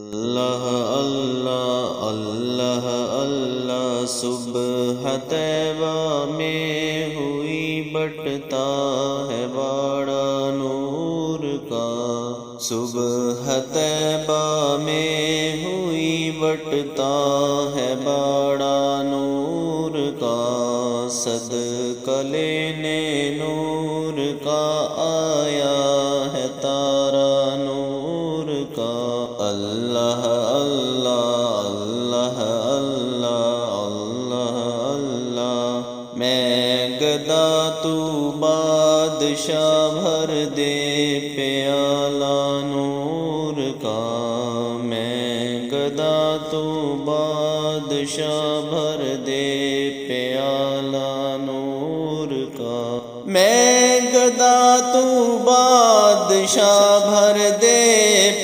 اللہ اللہ اللہ اللہ، صبح طیبہ میں ہوئی بٹتا ہے باڑا نور کا، صبح طیبہ میں ہوئی بٹتا ہے باڑا نور کا، صدقہ لینے نور کا آیا ہے تارا نور کا۔ اللہ اللہ اللہ اللہ اللہ اللہ، میں گدا تو بادشاہ بھر دے پیالہ نور کا، میں گدا تو بادشاہ بھر دے پیالہ نور کا، میں گدا تو بادشاہ بھر دے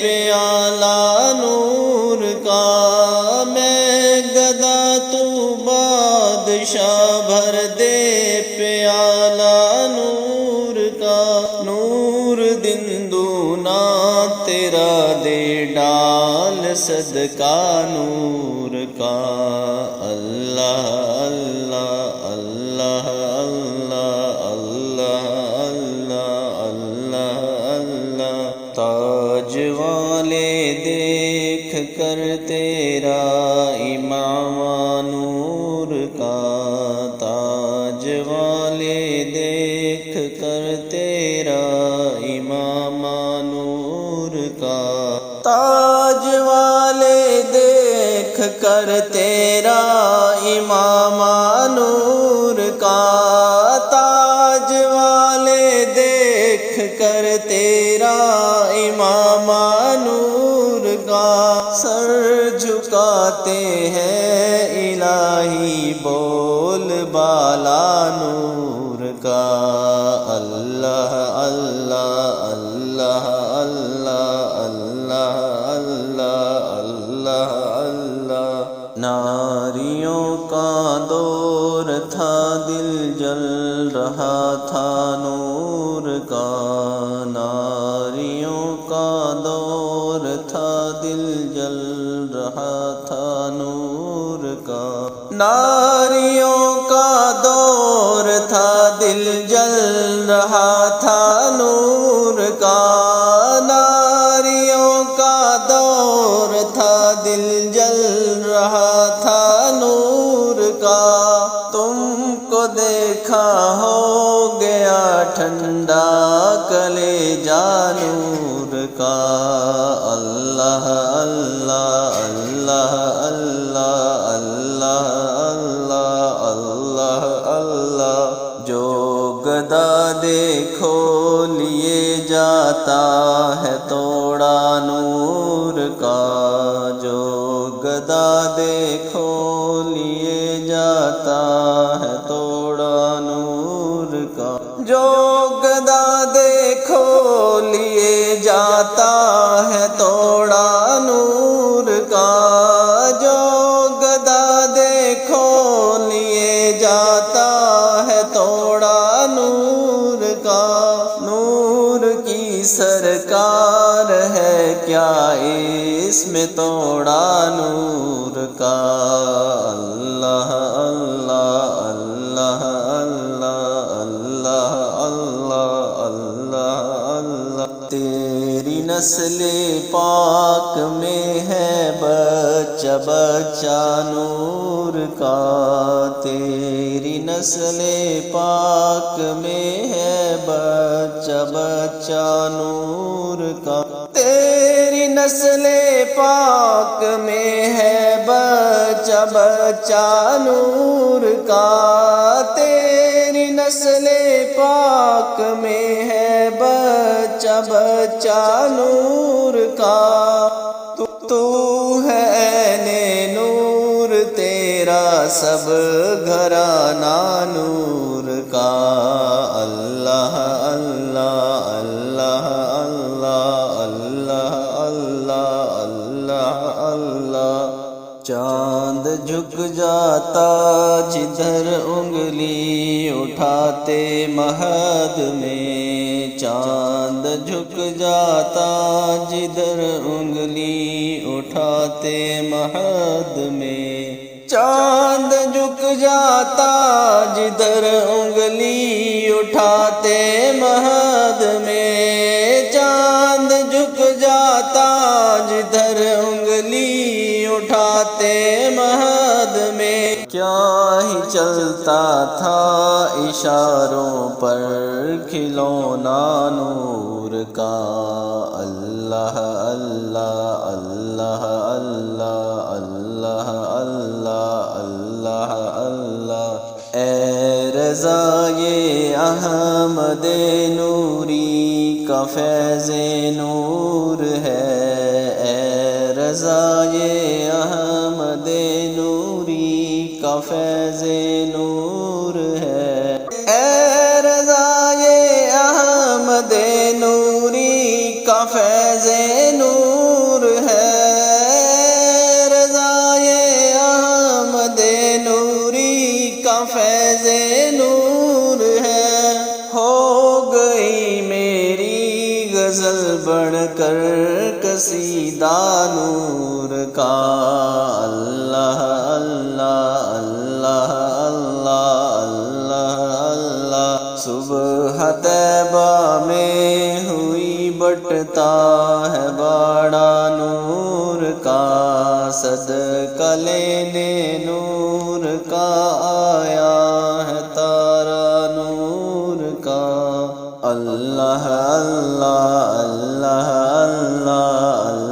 پیالہ نور کا، میں گدا تو بادشاہ بھر دے پیالہ نور کا، نور دن دونا تیرا دے ڈال صدقہ نور کا۔ اللہ اللہ اللہ اللہ اللہ اللہ اللہ اللہ، تاج والے دیکھ کر تیرا امامہ نور کا، تاج والے دیکھ کر تیرا امامہ نور کا، تاج والے دیکھ کر تیرا امامہ نور کا، تاج والے دیکھ کر تیرا امامہ نور کا، سر جھکاتے ہیں الہی بول بالا نور کا۔ اللہ اللہ اللہ اللہ اللہ اللہ اللہ اللہ، ناریوں کا دور تھا دل جل رہا تھا نور کا، ناریوں کا دور تھا دل جل رہا تھا نور کا، ناریوں کا دور تھا دل جل رہا تھا نور کا، ناریوں کا دور تھا دل جل رہا تھا نور کا، تم کو دیکھا ہو گیا ٹھنڈا کلیجہ نور کا۔ اللہ اللہ اللہ اللہ اللہ اللہ اللہ اللہ، جو گدا دیکھو لیے جاتا ہے توڑا نور کا، جو گدا دیکھو لیے جاتا ہے توڑا نور کا، جو گدا دیکھو لیے جاتا ہے توڑا نور کا، جو گدا دیکھو لیے جاتا ہے توڑا نور کا، نور کی سرکار ہے کیا اس میں توڑا نور کا۔ اللہ اللہ اللہ اللہ اللہ اللہ اللہ اللہ، تیری نسل پاک میں ہے بچہ بچہ نور کا، تیری نسل پاک میں ہے بچہ بچہ نور کا، تیری نسل پاک میں ہے بچہ بچہ نور کا، تیری نسل پاک میں ہے بچہ بچہ نور کا، تو ہے عین نور تیرا سب گھرانہ نور کا۔ اللہ اللہ اللہ اللہ اللہ اللہ اللہ اللہ، چاند جھک جاتا جدھر انگلی اٹھاتے مہد میں، چاند جھک جاتا جدھر انگلی اٹھاتے مہد میں، چاند جھک جاتا جدھر انگلی اٹھاتے مہد میں، چاند جھک جاتا جدھر انگلی اٹھاتے مہد میں، کیا ہی چلتا تھا اشاروں پر کھلونا نور کا، اللہ اللہ اللہ اللہ اللہ اللہ اللہ اللہ، اے رضا یہ احمد نوری کا فیض نور ہے، اے رضا یہ احمد نوری کا فیض نور ہے، اے رضا یہ احمد نوری کا فیض نور ہے، رضا یہ احمد نوری کا فیض نور ہے، ہو گئی میری غزل بڑھ کر قصیدہ نور کا، اللہ اللہ اللہ اللہ اللہ اللہ، صبح طیبہ میں ہوئی بٹتا ہے باڑا نور کا، صدقہ لینے نور کا آیا ہے تارا نور کا، اللہ اللہ اللہ اللہ اللہ